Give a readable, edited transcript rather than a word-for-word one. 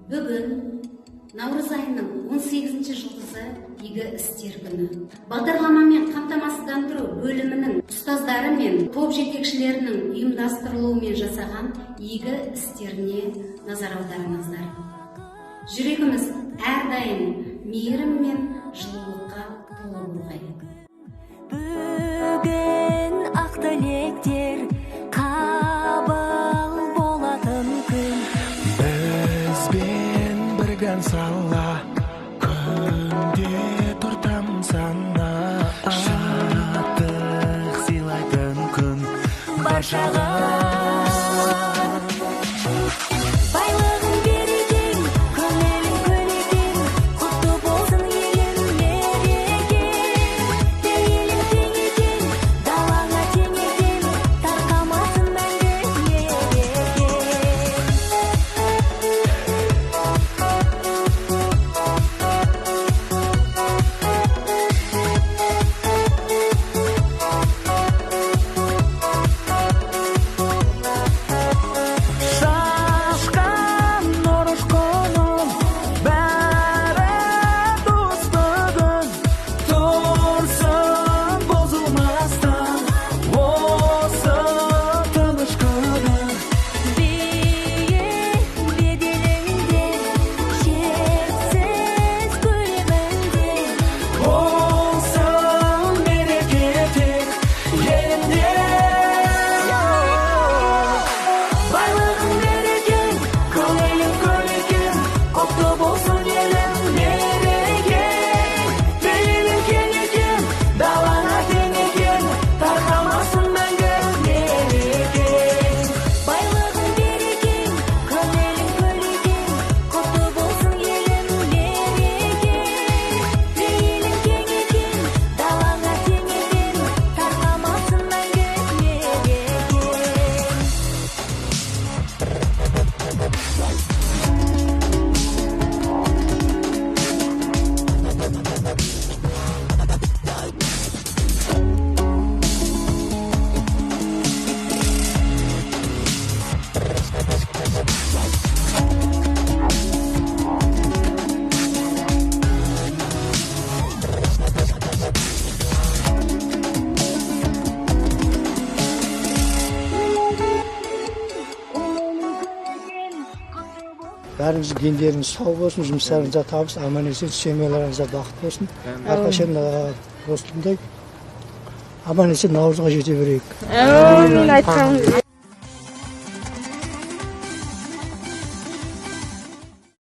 Бүгін наурыз айының 18-ші жұлдызы игі істер күні. Бағдарламамен қамтамасыздандыру бөлімінің ұстаздары мен топ жетекшілерінің ұйымдастырылуымен жасаған игі істеріне назар аударыңыздар. Жүрегіміз әрдайым мейірім мен жылулыққа толы болғай. Бүгін ақ тілектер қабыл болатын күн. Бізбен біргін сала күнде тұртам сана. Шаттық сыйлайтын күн баршаға. Байлығын берекең, көңілің көлегең, құтты болсын елің мереке. Пейілің тең екен, далаңа тең екен, тарқамасын мәңгі мереке. Шашқан нұрыш құным бәрі достығын тұрсын бұзылмастан осы тыныш күні. Биік беделіңде, шексіз көлеміңде, Болсын береке тек елінде. Байлығын берекең, көңілің көлегең, құтты болсын елің мереке. Пейілің кең екен, далаңа тең екен, тарқамасын мәңгі мереке. байлығын берекең, көңілің көлегең, құтты болсын елің мереке. Пейілің кең екен, далаңа тең екен, тарқамасын мәңгі мереке. Бәріңіз дендеріңіз сау болсын, жұмыстарыңызда табыс, аман есен, семьяларыңызда бақыт болсын. Әрқашан осындай аман есен наурызға жете берейік. Әмин айтқаныңыз